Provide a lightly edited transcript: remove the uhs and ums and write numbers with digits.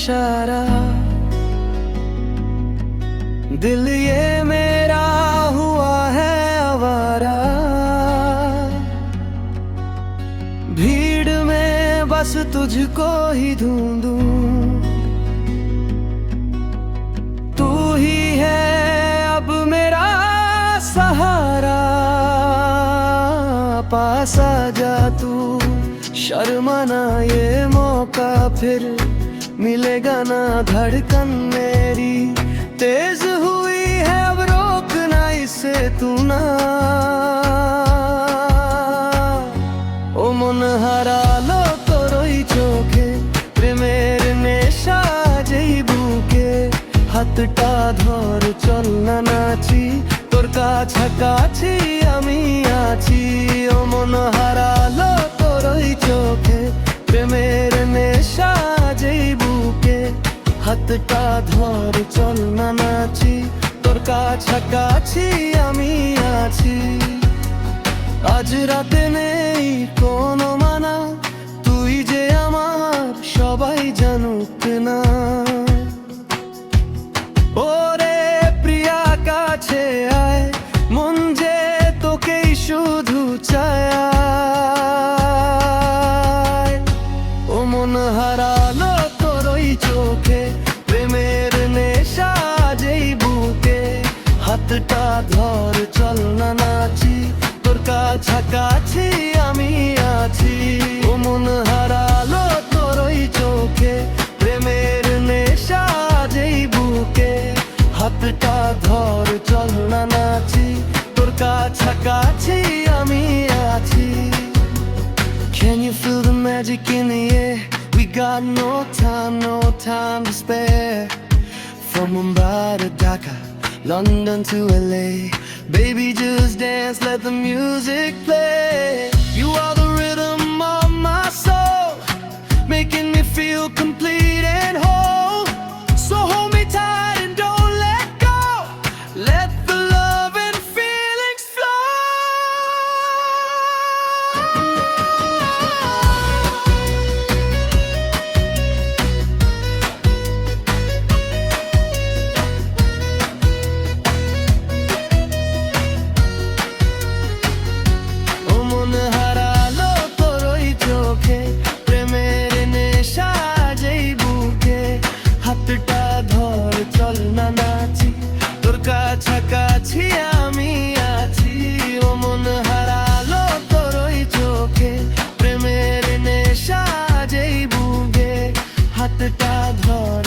इशारा, दिल ये मेरा हुआ है आवारा। भीड़ में बस तुझको ही ढूंढूं, तू ही है अब मेरा सहारा। पास आ जा तू, शर्माना ये मौका फिर मिलेगा ना। धड़कन मेरी तेज हुई है, अब रोकना इसे तू ना। ओ मन हारालो तोरई चोखे, प्रेमेर नेशा जेई बुके। हाथटा धर चल ना नाची, তোর কাছাকাছি আমি আছি। ও মন হারালো তোরই চোখে, প্রেমের নেশা যেই বুকে। হাতটা ধর চল না নাচি, তোর কাছাকাছি আমি আছি। আজ রাতে নেই কোনো মানা, তুই যে আমার সবাই জানুক না। ওরে প্রিয়া কাছে আয়, মন যে তোকেই শুধু চায়। ও মন হারালো তোরই চোখে, প্রেমের নেশা যেই বুকে। হাতটা ধর চল না নাচি, তোর কাছাকাছি আমি আছি। ও মন হারালো তোরই চোখে, প্রেমের নেশা যেই বুকে। হাতটা ধর চল না নাচি, তোর কাছাকাছি আমি আছি। Can you feel the magic in the air? We got no time to spare. From Mumbai to Dhaka, London to LA, baby just dance, let the music play. You are the rhythm of my soul, making me feel complete and whole. So hold me tight and don't let go, let the love and feelings flow. ও মন হারালো তোরই চোখে, প্রেমের নেশা যেই বুকে। হাতটা ধর চল না নাচি, তোর কাছাকাছি আমি আছি। ও মন হারালো তোরই চোখে, প্রেমের নেশা যেই বুকে। হাতটা ধর